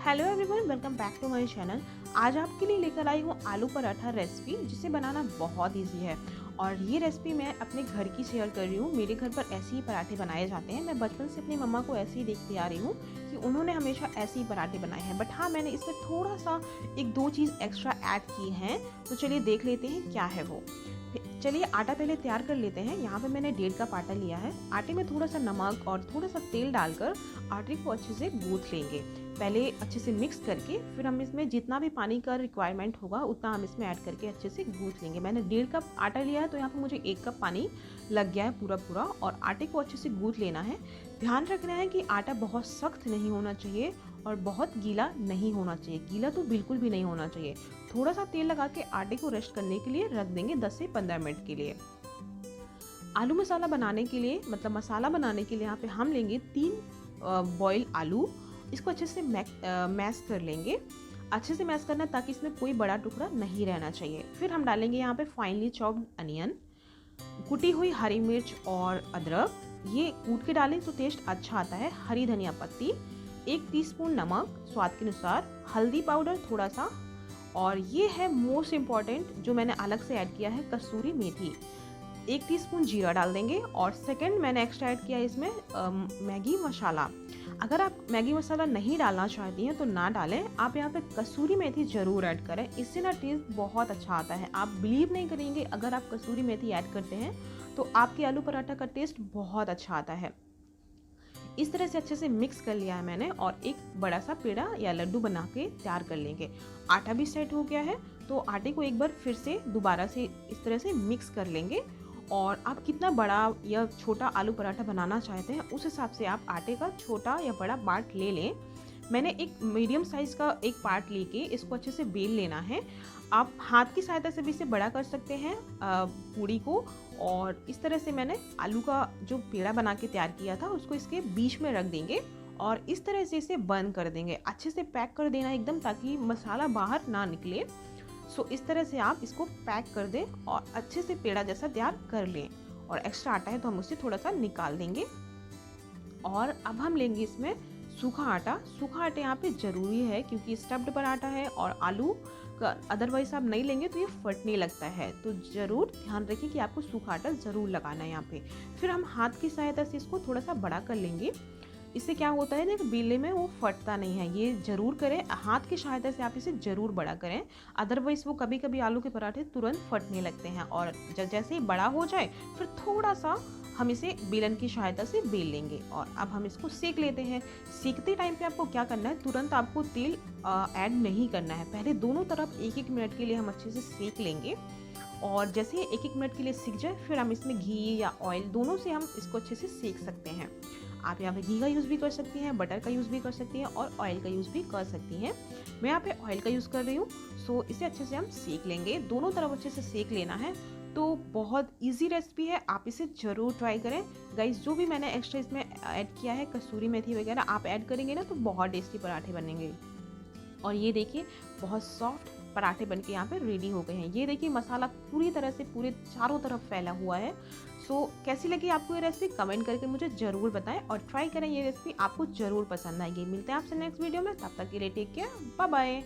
Hello everyone, welcome back to my channel. आज आपके लिए लेकर आई हूँ आलू पराठा रेसिपी, जिसे बनाना बहुत इजी है। और ये रेसिपी मैं अपने घर की शेयर कर रही हूँ। मेरे घर पर ऐसे ही पराठे बनाए जाते हैं। मैं बचपन से अपनी मम्मा को ऐसे ही देखती आ रही हूँ कि उन्होंने हमेशा ऐसे ही पराठे बनाए हैं। बट हाँ, मैंने इसमें थोड़ा सा एक दो चीज़ एक्स्ट्रा ऐड की हैं। तो चलिए देख लेते हैं क्या है वो। चलिए आटा पहले तैयार कर लेते हैं। यहाँ पे मैंने 1.5 कप आटा लिया है। आटे में थोड़ा सा नमक और थोड़ा सा तेल डालकर आटे को अच्छे से गूंथ लेंगे। पहले अच्छे से मिक्स करके फिर हम इसमें जितना भी पानी का रिक्वायरमेंट होगा उतना हम इसमें ऐड करके अच्छे से गूंथ लेंगे। मैंने 1.5 कप आटा लिया है, तो यहाँ पे मुझे 1 कप पानी लग गया है पूरा। और आटे को अच्छे से गूंथ लेना है। ध्यान रखना है कि आटा बहुत सख्त नहीं होना चाहिए और बहुत गीला नहीं होना चाहिए। गीला तो बिल्कुल भी नहीं होना चाहिए। थोड़ा सा तेल लगा के आटे को रेस्ट करने के लिए रख देंगे 10 से 15 मिनट के लिए। आलू मसाला बनाने के लिए, मतलब मसाला बनाने के लिए यहाँ पे हम लेंगे 3 बॉयल आलू। इसको अच्छे से मैश कर लेंगे। अच्छे से मैश करना ताकि इसमें कोई बड़ा टुकड़ा नहीं रहना चाहिए। फिर हम डालेंगे यहाँ पे फाइनली चॉप्ड अनियन, कुटी हुई हरी मिर्च और अदरक। ये कूट के डालें तो टेस्ट अच्छा आता है। हरी धनिया पत्ती, 1 टीस्पून नमक स्वाद के अनुसार, हल्दी पाउडर थोड़ा सा, और ये है मोस्ट इम्पॉर्टेंट जो मैंने अलग से ऐड किया है, कसूरी मेथी। 1 टीस्पून जीरा डाल देंगे। और सेकंड मैंने एक्स्ट्रा ऐड किया है इसमें मैगी मसाला। अगर आप मैगी मसाला नहीं डालना चाहती हैं तो ना डालें। आप यहाँ पे कसूरी मेथी ज़रूर ऐड करें, इससे ना टेस्ट बहुत अच्छा आता है। आप बिलीव नहीं करेंगे, अगर आप कसूरी मेथी ऐड करते हैं तो आपके आलू पराठा का टेस्ट बहुत अच्छा आता है। इस तरह से अच्छे से मिक्स कर लिया है मैंने, और एक बड़ा सा पेड़ा या लड्डू बना के तैयार कर लेंगे। आटा भी सेट हो गया है, तो आटे को एक बार फिर से दोबारा से इस तरह से मिक्स कर लेंगे। और आप कितना बड़ा या छोटा आलू पराठा बनाना चाहते हैं उस हिसाब से आप आटे का छोटा या बड़ा पार्ट ले लें। मैंने एक मीडियम साइज़ का एक पार्ट लेके इसको अच्छे से बेल लेना है। आप हाथ की सहायता से भी इसे बड़ा कर सकते हैं पूड़ी को। और इस तरह से मैंने आलू का जो पेड़ा बना के तैयार किया था उसको इसके बीच में रख देंगे और इस तरह से इसे बंद कर देंगे। अच्छे से पैक कर देना एकदम, ताकि मसाला बाहर ना निकले। सो इस तरह से आप इसको पैक कर दें और अच्छे से पेड़ा जैसा तैयार कर लें। और एक्स्ट्रा आटा है तो हम उससे थोड़ा सा निकाल देंगे। और अब हम लेंगे इसमें सूखा आटा। सूखा आटा यहाँ पे ज़रूरी है क्योंकि स्टफ्ड पराठा है और आलू का अदरवाइज आप नहीं लेंगे तो ये फटने लगता है। तो ज़रूर ध्यान रखें कि आपको सूखा आटा ज़रूर लगाना है यहाँ पे। फिर हम हाथ की सहायता से इसको थोड़ा सा बड़ा कर लेंगे। इससे क्या होता है ना कि बेलने में वो फटता नहीं है। ये ज़रूर करें, हाथ की सहायता से आप इसे ज़रूर बड़ा करें। अदरवाइज़ वो कभी कभी आलू के पराठे तुरंत फटने लगते हैं। और जैसे ही बड़ा हो जाए फिर थोड़ा सा हम इसे बेलन की सहायता से बेल लेंगे। और अब हम इसको सेक लेते हैं। सेकते टाइम पे आपको क्या करना है, तुरंत आपको तेल ऐड नहीं करना है। पहले दोनों तरफ 1-1 मिनट के लिए हम अच्छे से सेक लेंगे। और जैसे ही 1-1 मिनट के लिए सिक जाए फिर हम इसमें घी या ऑयल दोनों से हम इसको अच्छे से सेक सकते हैं। आप यहाँ पे घी का यूज़ भी कर सकती हैं, बटर का यूज़ भी कर सकती हैं और ऑयल का यूज़ भी कर सकती हैं। मैं यहाँ पे ऑयल का यूज़ कर रही हूँ। सो इसे अच्छे से हम सेक लेंगे। दोनों तरफ अच्छे से सेक लेना है। तो बहुत इजी रेसिपी है, आप इसे ज़रूर ट्राई करें गाइस। जो भी मैंने एक्स्ट्रा इसमें ऐड किया है, कसूरी मेथी वगैरह आप ऐड करेंगे ना तो बहुत टेस्टी पराठे बनेंगे। और ये देखिए बहुत सॉफ्ट पराठे बनके यहाँ पे रेडी हो गए हैं। ये देखिए मसाला पूरी तरह से पूरे चारों तरफ फैला हुआ है। सो कैसी लगी आपको ये रेसिपी, कमेंट करके मुझे ज़रूर बताएं और ट्राई करें। ये रेसिपी आपको ज़रूर पसंद आएगी। मिलते हैं आपसे नेक्स्ट वीडियो में, तब तक के लिए टेक केयर, बाय बाय।